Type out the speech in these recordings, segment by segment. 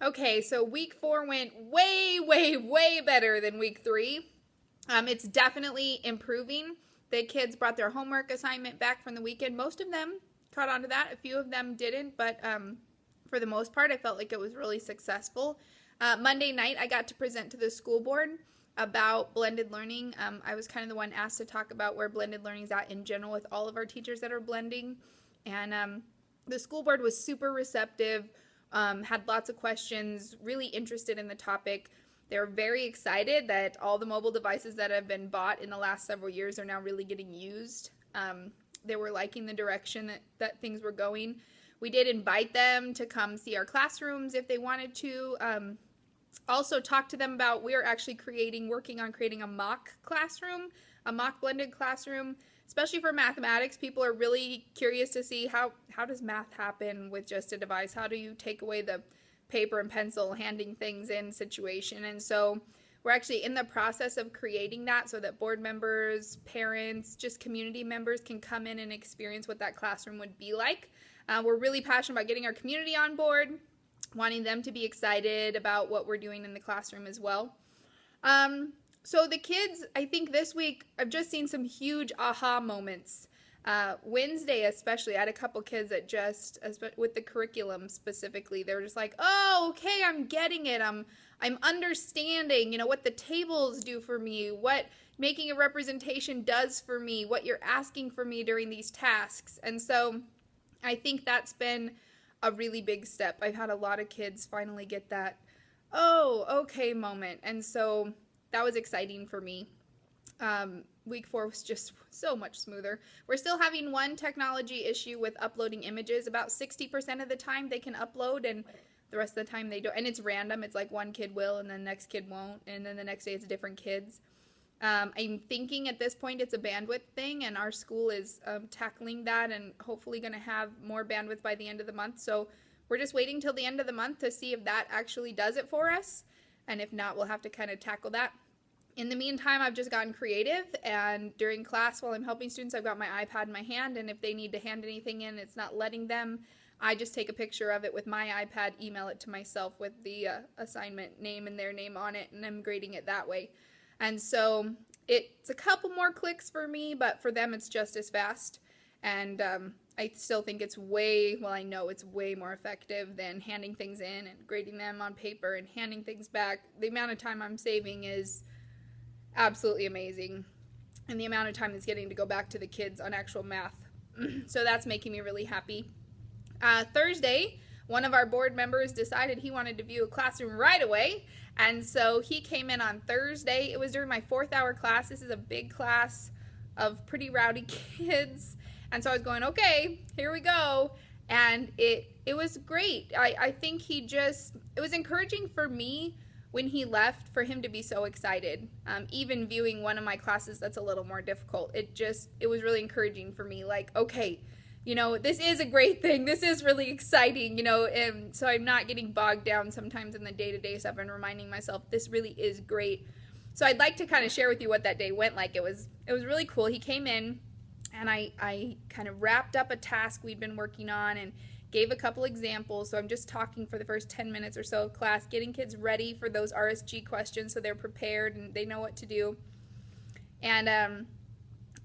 Okay, so week 4 went way, way, way better than week 3. It's definitely improving. The kids brought their homework assignment back from the weekend. Most of them caught on to that. A few of them didn't, but for the most part, I felt like it was really successful. Monday night, I got to present to the school board about blended learning. I was kind of the one asked to talk about where blended learning is at in general with all of our teachers that are blending. And the school board was super receptive, had lots of questions, really interested in the topic. They're very excited that all the mobile devices that have been bought in the last several years are now really getting used. They were liking the direction that things were going. We did invite them to come see our classrooms if they wanted to. Also talk to them about we're actually working on creating a mock classroom, a mock blended classroom, especially for mathematics. People are really curious to see how does math happen with just a device? How do you take away the paper and pencil handing things in situation? And so we're actually in the process of creating that so that board members, parents, just community members can come in and experience what that classroom would be like. We're really passionate about getting our community on board, wanting them to be excited about what we're doing in the classroom as well. So the kids, I think this week, I've just seen some huge aha moments. Wednesday especially, I had a couple kids that just, with the curriculum specifically, they were just like, oh, okay, I'm getting it. I'm understanding, what the tables do for me, what making a representation does for me, what you're asking for me during these tasks. And so I think that's been a really big step. I've had a lot of kids finally get that, oh, okay moment. And so that was exciting for me. Week 4 was just so much smoother. We're still having one technology issue with uploading images. About 60% of the time they can upload, and the rest of the time they don't. And it's random. It's like one kid will, and then the next kid won't, and then the next day it's different kids. I'm thinking at this point it's a bandwidth thing, and our school is tackling that and hopefully going to have more bandwidth by the end of the month. So we're just waiting till the end of the month to see if that actually does it for us. And if not, we'll have to kind of tackle that. In the meantime, I've just gotten creative, and during class while I'm helping students, I've got my iPad in my hand, and if they need to hand anything in, it's not letting them. I just take a picture of it with my iPad, email it to myself with the assignment name and their name on it, and I'm grading it that way. And so it's a couple more clicks for me, but for them it's just as fast. And I still think I know it's way more effective than handing things in and grading them on paper and handing things back. The amount of time I'm saving is absolutely amazing, and the amount of time that's getting to go back to the kids on actual math. So that's making me really happy. Thursday, one of our board members decided he wanted to view a classroom right away, and so he came in on Thursday. It was during my 4th hour class. This is a big class of pretty rowdy kids, and so I was going, okay, here we go. And it was great. I think it was encouraging for me when he left for him to be so excited. Even viewing one of my classes that's a little more difficult, it was really encouraging for me. Like, okay, this is a great thing. This is really exciting, and so I'm not getting bogged down sometimes in the day-to-day stuff and reminding myself this really is great. So I'd like to kind of share with you what that day went like. It was really cool. He came in, and I kind of wrapped up a task we'd been working on and gave a couple examples. So I'm just talking for the first 10 minutes or so of class, getting kids ready for those RSG questions so they're prepared and they know what to do. And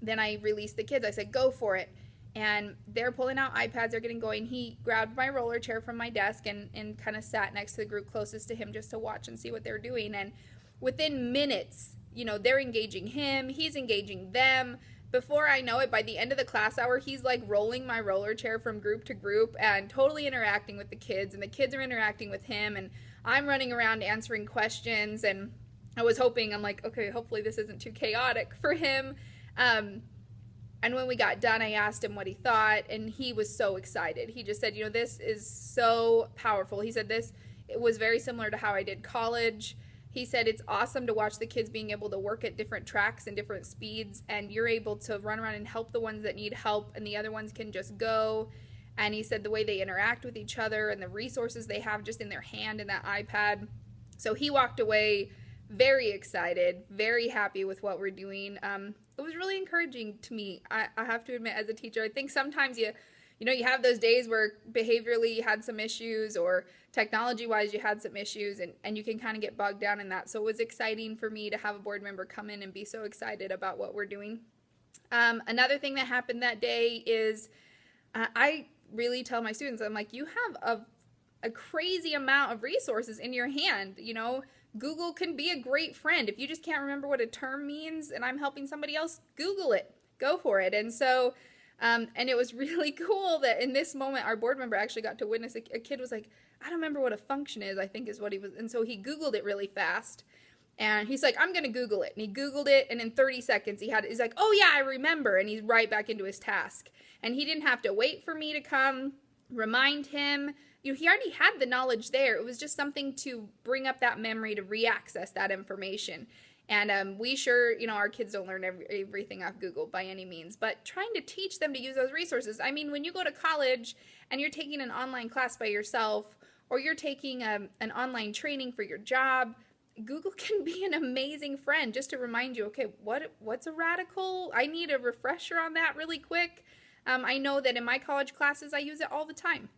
then I released the kids. I said, go for it. And they're pulling out iPads. They're getting going. He grabbed my roller chair from my desk and kind of sat next to the group closest to him just to watch and see what they're doing. And within minutes, they're engaging him. He's engaging them. Before I know it, by the end of the class hour, he's like rolling my roller chair from group to group and totally interacting with the kids, and the kids are interacting with him, and I'm running around answering questions. And I was hoping, I'm like, okay, hopefully this isn't too chaotic for him. And when we got done, I asked him what he thought, and he was so excited. He just said, this is so powerful. He said it was very similar to how I did college. He said it's awesome to watch the kids being able to work at different tracks and different speeds, and you're able to run around and help the ones that need help, and the other ones can just go. And he said the way they interact with each other and the resources they have just in their hand and that iPad. So he walked away very excited, very happy with what we're doing. It was really encouraging to me. I have to admit, as a teacher, I think sometimes you know, you have those days where behaviorally you had some issues or technology wise you had some issues, and you can kind of get bogged down in that. So it was exciting for me to have a board member come in and be so excited about what we're doing. Another thing that happened that day is I really tell my students, I'm like, you have a crazy amount of resources in your hand. You know, Google can be a great friend. If you just can't remember what a term means and I'm helping somebody else, Google it, go for it. And so, and it was really cool that in this moment, our board member actually got to witness a kid was like, I don't remember what a function is, I think is what he was. And so he Googled it really fast. And he's like, I'm going to Google it. And he Googled it. And in 30 seconds, he's like, oh yeah, I remember. And he's right back into his task. And he didn't have to wait for me to come remind him. You know, he already had the knowledge there. It was just something to bring up that memory, to re-access that information. And we sure, you know, our kids don't learn everything off Google by any means, but trying to teach them to use those resources. I mean, when you go to college and you're taking an online class by yourself, or you're taking an online training for your job, Google can be an amazing friend just to remind you, okay, what's a radical? I need a refresher on that really quick. I know that in my college classes, I use it all the time.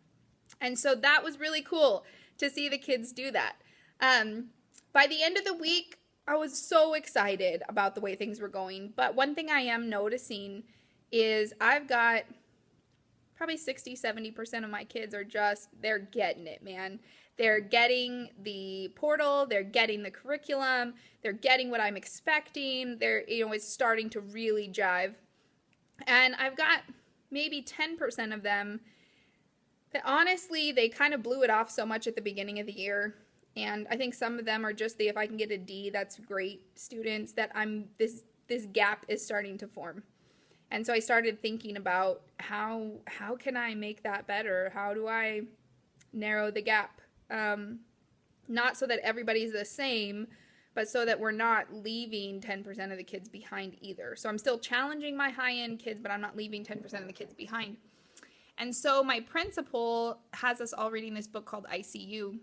And so that was really cool to see the kids do that. By the end of the week, I was so excited about the way things were going. But one thing I am noticing is I've got probably 60-70% of my kids are they're getting it, man. They're getting the portal, they're getting the curriculum, they're getting what I'm expecting. It's starting to really jive. And I've got maybe 10% of them that honestly, they kind of blew it off so much at the beginning of the year. And I think some of them are just if I can get a D, that's great students that this gap is starting to form. And so I started thinking about how can I make that better? How do I narrow the gap? Not so that everybody's the same, but so that we're not leaving 10% of the kids behind either. So I'm still challenging my high-end kids, but I'm not leaving 10% of the kids behind. And so my principal has us all reading this book called ICU.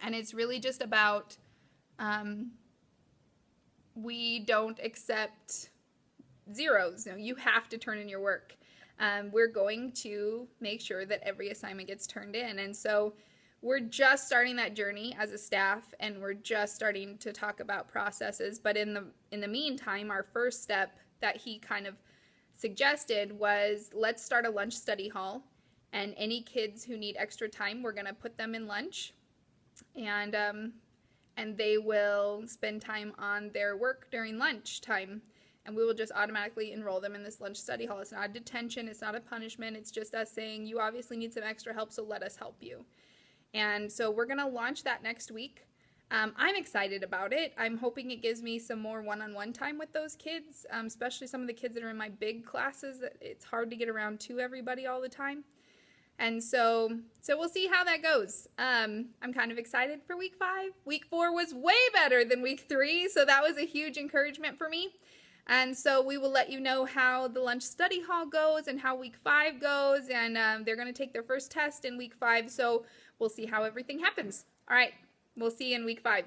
And it's really just about we don't accept zeros. No, you have to turn in your work. We're going to make sure that every assignment gets turned in. And so we're just starting that journey as a staff, and we're just starting to talk about processes. But in the meantime, our first step that he kind of suggested was, let's start a lunch study hall. And any kids who need extra time, we're going to put them in lunch. And they will spend time on their work during lunch time. And we will just automatically enroll them in this lunch study hall. It's not a detention. It's not a punishment. It's just us saying, you obviously need some extra help, so let us help you. And so we're going to launch that next week. I'm excited about it. I'm hoping it gives me some more one-on-one time with those kids, especially some of the kids that are in my big classes. It's hard to get around to everybody all the time. And so we'll see how that goes. I'm kind of excited for week 5. Week 4 was way better than week 3, so that was a huge encouragement for me. And so we will let you know how the lunch study hall goes and how week 5 goes. And they're going to take their first test in week 5, so we'll see how everything happens. All right, we'll see you in week 5.